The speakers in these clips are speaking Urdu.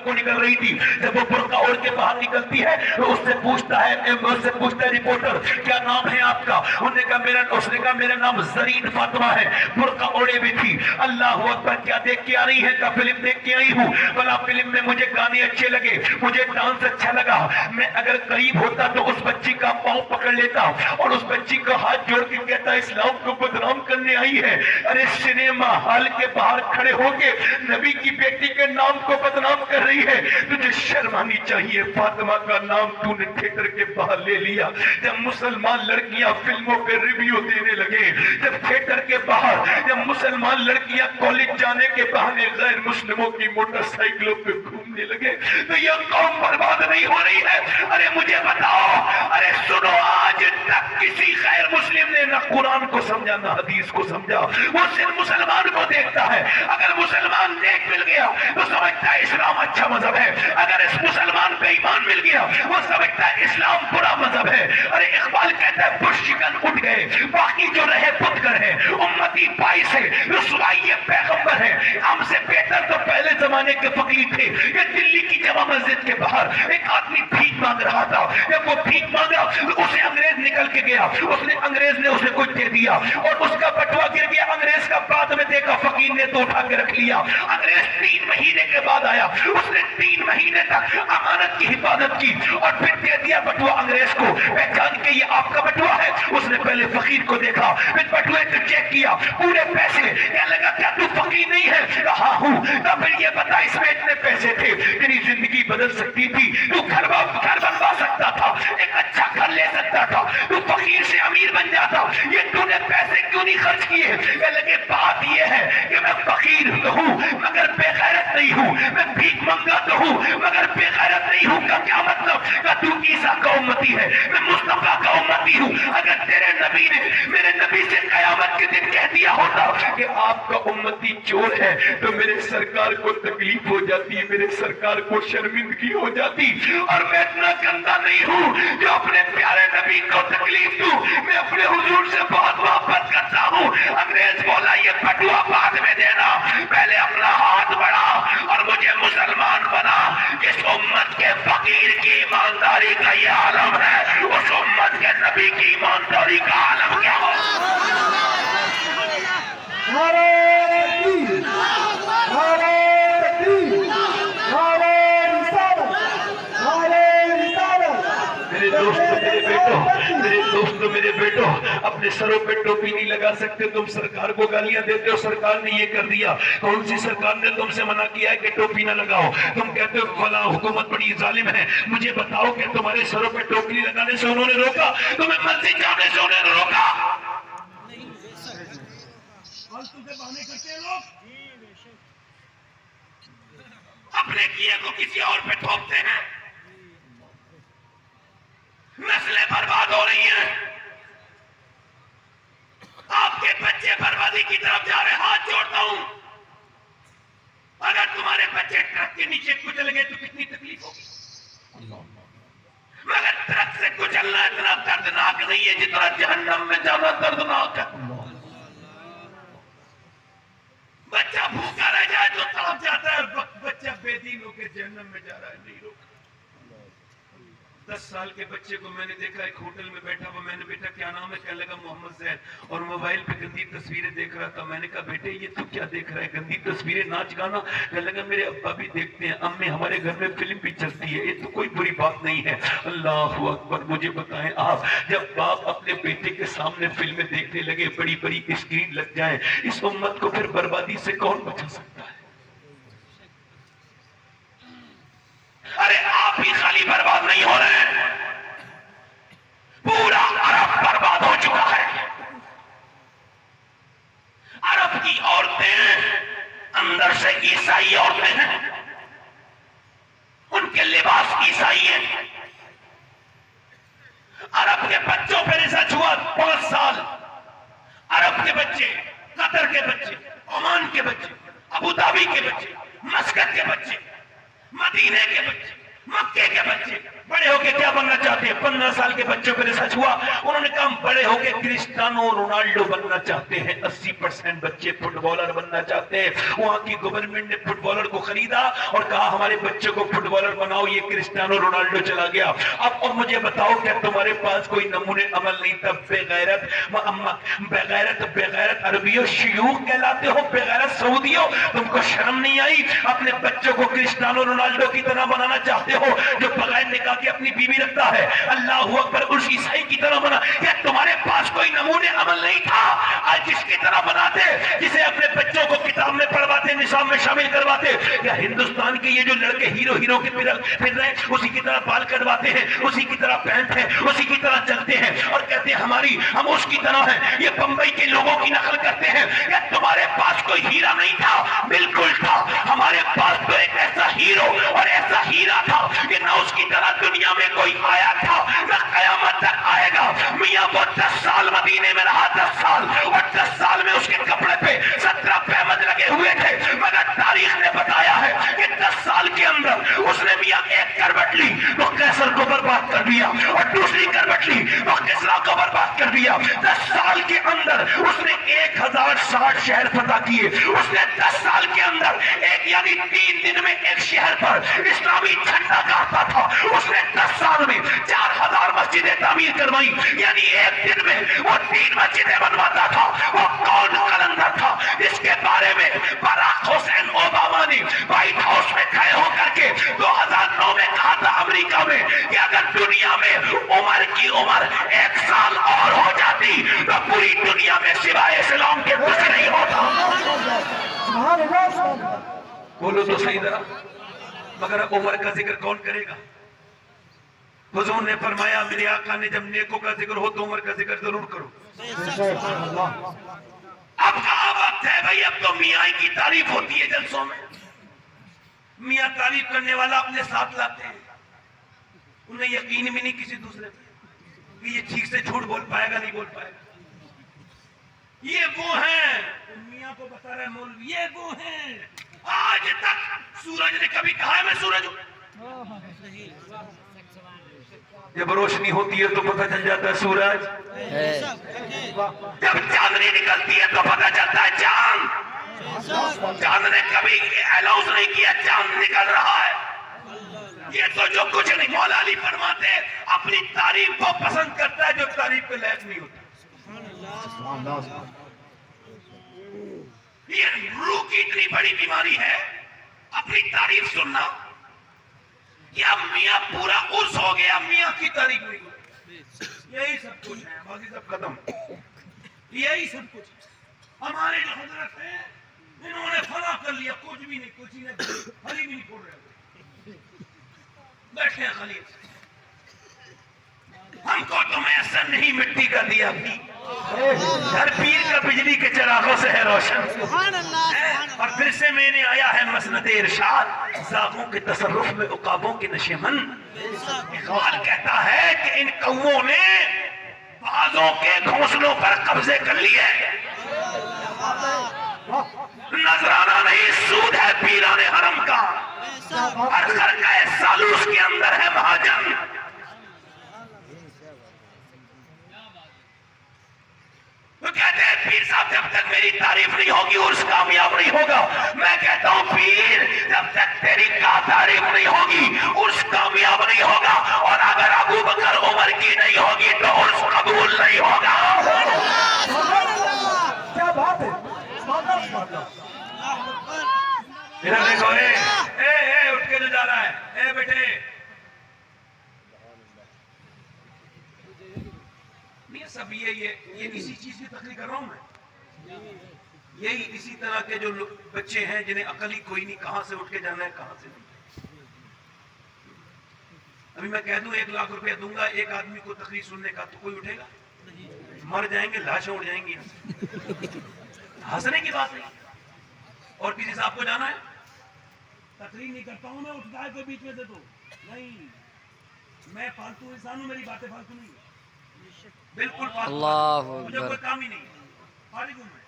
کو نکل رہی تھی. جب وہ برقع اوڑھ کے باہر نکلتی ہے تو اس سے پوچھتا ہے رپورٹر کیا نام ہے آپ کا؟ اس نے کہا میرا نام زرین فاطمہ ہے. برقع اوڑھے بھی تھی. اللہ اکبر. کیا دیکھ کے آ رہی ہے؟ کا فلم دیکھ کے آئی ہوں. بلا فلم میں مجھے گانے اچھے لگے, مجھے ڈانس اچھا لگا. میں اگر قریب ہوتا تو اس بچی کا پاؤں پکڑ لیتا اور اس بچی کا ہاتھ جوڑ کے کہتا اسلام کو بدنام کرنے آئی ہے. ارے سنیما ہال کے باہر کھڑے ہو کے نبی کی بیٹی کے نام کو بدنام کر رہی ہے. تجھے شرم آنی چاہیے. فاطمہ کا نام تو نے تھیٹر کے باہر لے لیا. جب مسلمان لڑکیاں فلموں پہ ریویو دینے لگے, جب تھیٹر کے باہر جب مسلمان لڑکیاں کالج جانے کے بہانے غیر مسلموں کی موٹر سائیکلوں پہ گھومنے لگے تو یہ قوم برباد نہیں ہو رہی ہے؟ ارے مجھے بتاؤ, ارے سنو, آج تک کسی غیر مسلم نے نہ قرآن کو سمجھا نہ حدیث کو سمجھا. وہ صرف مسلمان کو دیکھتا ہے. اگر مسلمان نیک مل گیا تو سمجھتا ہے اسلام اچھا مذہب ہے. اگر اس مسلمان پہ ایمان مل گیا وہ سمجھتا ہے اسلام برا مذہب ہے. ارے اقبال کہتا ہے بت شکن اٹھ گئے, باقی جو رہے پتگر ہے. امتی پائی سے رسوائی پیغمبر ہے. ہم سے بہتر تو پہلے زمانے کے فقیر تھے. یہ دلی کی جامع مسجد کے باہر ایک آدمی بھیک مانگ رہا تھا. جب وہ بھیک مانگا اسے انگریز نکل کے گیا. انگریز نے اسے کچھ دے دیا اور اس کا بٹوا گر گیا. انگریز کا بعد میں دیکھا, فقیر نے تو اٹھا کے رکھ لیا. انگریز 3 مہینے کے بعد آیا, اس نے 3 مہینے تک امانت کی حفاظت کی اور پھر دے دیا بٹوا انگریز کو. پہچان کے یہ آپ کا بٹوا ہے. اس نے پہلے فقیر کو دیکھا, پھر بٹوے کو چیک کیا, پورے پیسے. کہنے لگا کیا تو فقیر نہیں ہے؟ کہا ہوں. تو پھر یہ بتا اس میں اتنے پیسے تھے, تیری زندگی بدل سکتی تھی. تو گھر بنوا سکتا تھا, ایک اچھا گھر لے سکتا تھا, تو فقیر سے امیر بن جاتا. یہ تو نے پیسے کیوں نہیں خرچ کیے؟ کہنے لگے بات یہ ہے کہ میں فقیر ہوں مگر بے غیرت نہیں ہوں. میں بھیک منگا تو ہوں مگر بے غیرت نہیں ہوں. کا کیا مطلب؟ کہ تو عیسیٰ کا امتی ہے, میں مصطفیٰ کا امتی ہوں. اگر تیرے نبی نے میرے نبی سے قیامت کے دن کہہ دیا ہوتا کہ آپ کا امتی چور ہے تو میرے سرکار کو تکلیف ہو جاتی, میرے سرکار کو شرمندگی ہو جاتی. اور میں اتنا گندا نہیں ہوں جو اپنے پیارے نبی کو تکلیف دوں. میں اپنے حضور سے بہت محبت کرتا ہوں. انگریز بولا یہ بٹوا بعد میں دینا, پہلے اپنا ہاتھ بڑھا اور مجھے مسلمان بنا. جس امت کے فقیر کی ایمانداری کا یہ عالم ہے, اس امت کے نبی کی ایمانداری کا عالم کیا ہو؟ میرے بیٹو اپنے سروں پہ ٹوپی نہیں لگا سکتے. تم سرکار کو گالیاں دیتے ہو, سرکار نے یہ کر دیا. کون سی سرکار نے تم سے منع کیا ہے کہ ٹوپی نہ لگاؤ؟ تم کہتے ہو فلاں حکومت بڑی ظالم ہے. مجھے بتاؤ کہ تمہارے سروں پہ ٹوپی لگانے سے انہوں نے روکا؟ تمہیں مسجد جانے سے انہوں نے روکا؟ فالتو سے بہانے کرتے ہیں لوگ, اپنے کیے کو کسی اور پہ تھوپتے ہیں. نسلیں برباد ہو رہی ہیں. آپ کے بچے بربادی کی طرف جا رہے. ہاتھ جوڑتا ہوں, اگر تمہارے بچے ٹرک کے نیچے کچل گئے تو کتنی تکلیف ہوگی. مگر ٹرک سے کچلنا اتنا دردناک نہیں ہے جتنا جہنم میں جانا دردناک ہے. بچہ بھوکا رہ جائے تو تڑپ جاتا ہے, بچہ بے دین ہو کے جہنم میں جا رہا ہے نہیں روکا. 10 سال کے بچے کو میں نے دیکھا ایک ہوٹل میں بیٹھا ہوا. میں نے بیٹا کیا نام ہے؟ کہنے لگا محمد زید, اور موبائل پہ گندی تصویریں دیکھ رہا تھا. میں نے کہا بیٹے یہ تو کیا دیکھ رہا ہے؟ گندی تصویریں, ناچ گانا؟ کہنے لگا میرے ابا بھی دیکھتے ہیں, امی ہمارے گھر میں فلم بھی چلتی ہے, یہ تو کوئی بری بات نہیں ہے. اللہ اکبر. مجھے بتائیں آپ, جب باپ اپنے بیٹے کے سامنے فلمیں دیکھنے لگے, بڑی بڑی اسکرین لگ جائیں, اس امت کو پھر بربادی سے کون بچا سکتا ہے؟ ارے آپ ہی خالی برباد نہیں ہو رہے ہیں, پورا عرب برباد ہو چکا ہے. عرب کی عورتیں اندر سے عیسائی عورتیں ہیں, ان کے لباس عیسائی ہیں. عرب کے بچوں پہ ریسرچ ہوا 5 سال. عرب کے بچے, قطر کے بچے, عمان کے بچے, ابو ظبی کے بچے, مسقط کے بچے, مدینے کے بچے, مکے کے بچے, بڑے ہو کے کیا بننا چاہتے ہیں؟ 15 سال کے بچوں کو ریسرچ ہوا، انہوں نے کہا بڑے ہو کے کرسٹیانو رونالڈو بننا چاہتے ہیں۔ 80% بچے فٹ بالر بننا چاہتے ہیں۔ وہاں کی گورنمنٹ نے فٹ بالر کو خریدا اور کہا ہمارے بچوں کو فٹ بالر بناؤ، یہ کرسٹیانو رونالڈو چلا گیا۔ اب مجھے بتاؤ کیا تمہارے پاس کوئی نمونے عمل نہیں تھا؟ بغیرت عربیوں شیوخ کہلاتے ہو، بغیرت سعودیوں، تم کو شرم نہیں آئی؟ اپنے بچوں کو کرسٹیانو رونالڈو کی طرح بنانا چاہتے ہو جو بغیر نکاح کے اپنی بیوی رکھتا ہے۔ اللہ اکبر، اس عیسائی کی طرح بنا۔ کیا تمہارے پاس کوئی نمونے عمل نہیں تھا؟ آج جس کی طرح بناتے، جسے اپنے بچوں کو کتاب میں پڑھواتے، نصاب میں شامل کرواتے، یا ہندوستان کے یہ جو لڑکے ہیرو کے پھر رہے اسی کی طرح بال کٹواتے ہیں، اسی کی طرح پینٹ ہے، اسی کی طرح چلتے ہیں اور کہتے ہیں ہم اس کی طرح ہیں۔ یہ بمبئی کے لوگوں کی نقل کرتے ہیں۔ کیا تمہارے پاس کوئی ہیرا نہیں تھا؟ بالکل تھا۔ ہمارے پاس تو ایک ایسا ہیرو اور ایسا ہیرا تھا کہ نہ اس کی طرح دنیا میں کوئی آیا تھا نہ قیامت تک آئے گا۔ میاں وہ 10 سال مدینے میں رہا، 10 سال، اور 10 سال میں اس کے کپڑے پہ 17 پیمد لگے ہوئے تھے، مگر تاریخ نے بتایا ہے کہ 10 سال کے اندر اس نے میاں ایک کروٹ لی تو قیصر کو برباد کر دیا، اور دوسری کروٹ لی تو کسریٰ کو برباد کر دیا۔ 10 سال کے اندر اس نے 1060 شہر فتح کیے۔ اس نے 10 سال کے اندر یعنی 3 دن میں ایک شہر پر اسلامی جھنڈا گاڑتا تھا۔ اس نے 10 سال میں 4000 مسجدیں تعمیر کروائی، یعنی ایک دن میں وہ 3 مسجدیں بنواتا تھا۔ وہ کون قلندر تھا جس کے بارے میں باراک حسین اوباما نے وائٹ ہاؤس میں کھڑے ہو کر کے 2009 میں کہا تھا امریکہ میں کہ اگر دنیا میں عمر کی عمر 1 سال اور ہو جاتی تو پوری دنیا میں سوائے اسلام کے کچھ نہیں ہوتا۔ بولو تو صحیح ذرا، مگر عمر کا ذکر کون کرے گا؟ حضور نے فرمایا، میرے آقا نے جب نیکوں کا ذکر ہو تو عمر کا ذکر ضرور کرو۔ اب کہاں وقت ہے بھائی؟ اب تو میاں کی تعریف ہوتی ہے جلسوں میں۔ میاں تعریف کرنے والا اپنے ساتھ لاتے ہیں، انہیں یقین بھی نہیں کسی دوسرے پہ کہ یہ ٹھیک سے جھوٹ بول پائے گا نہیں بول پائے گا۔ یہ وہ ہیں، میاں کو بتا رہے مولوی، یہ وہ ہیں۔ آج تک سورج نے کبھی کہا ہے میں سورج ہوں؟ جب روشنی ہوتی ہے تو پتہ چل جاتا ہے سورج، جب چاندنی نکلتی ہے تو پتہ چلتا ہے چاند۔ چاند نے کبھی الاؤنس نہیں کیا چاند نکل رہا ہے۔ یہ تو جو کچھ نہیں، مولا علی فرماتے اپنی تعریف کو پسند کرتا ہے جو تعریف کے لائق نہیں ہوتا۔ یہ روح کی اتنی بڑی بیماری ہے اپنی تعریف سننا، کیا میاں پورا عرس ہو گیا میاں کی تعریف نہیں ہوتی۔ یہی سب کچھ ہے، باقی سب ختم، یہی سب کچھ۔ ہمارے جو حضرت ہیں انہوں نے فنا کر لیا، کچھ بھی نہیں، کچھ نہیں، خالی بھی نہیں کھول رہے، بیٹھے ہیں خالی۔ ہم کو تو میسر نہیں مٹی کا دیا بھی، ہر پیر کا بجلی کے چراغوں سے ہے روشن۔ اور پھر سے میں نے آیا ہے مسند ارشاد، زاغوں کے تصرف میں عقابوں کے نشیمن۔ اقبال کہتا ہے کہ ان قوموں نے بازوں کے گھونسلوں پر قبضے کر لیے۔ نذرانہ نہیں، سود ہے پیران حرم کا، اور خرقہ سالوس کے اندر ہے مہاجن۔ تو کہتے ہیں پیر صاحب جب تک میری تعریف نہیں ہوگی عرس کامیاب نہیں ہوگا۔ میں کہتا ہوں پیر جب تک تیری تعریف نہیں ہوگی عرس کامیاب نہیں ہوگا، اور اگر ابو بکر عمر کی نہیں ہوگی تو عرس قبول نہیں ہوگا۔ کیا بات ہے، ادھر دیکھو، اے اٹھ کے جو جا رہا ہے، اے بیٹے، سب یہ اسی چیز کی تقریر کر رہا ہوں میں۔ یہی اسی طرح کے جو بچے ہیں جنہیں عقل ہی کوئی نہیں، کہاں سے اٹھ کے جانا ہے کہاں سے نہیں۔ ابھی میں کہہ دوں 1 لاکھ روپے دوں گا ایک آدمی کو تقریر سننے کا، تو کوئی اٹھے گا؟ مر جائیں گے، لاشیں اڑ جائیں گی۔ ہنسنے کی بات نہیں۔ اور کسی صاحب کو جانا ہے، تقریر نہیں کرتا ہوں میں، اٹھ جائے کوئی بیچ میں دے دو نہیں، میں فالتو انسان ہوں، میری باتیں فالتو نہیں ہیں، بالکل فالتو، مجھے کوئی کام ہی نہیں ہے، خالی ہوں میں،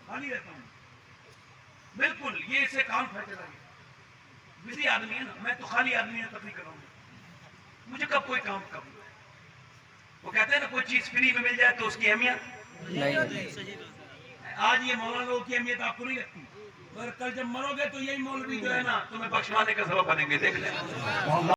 خالی رہتا ہوں بالکل۔ یہ اسے کام پھیل چلا گیا، بزی آدمی ہے نا، میں تو خالی آدمی ہے، تقریر کر رہا ہوں۔ مجھے کب کوئی کام کرنا ہے. وہ کہتے ہیں نا کوئی چیز فری میں مل جائے تو اس کی اہمیت نہیں. آج یہ مولانا لوگوں کی اہمیت آپ کو نہیں لگتی، مگر کل جب مرو گے تو یہی مولوی جو ہے نا تمہیں بخشوانے کا سبب بنیں گے. دیکھ لیں.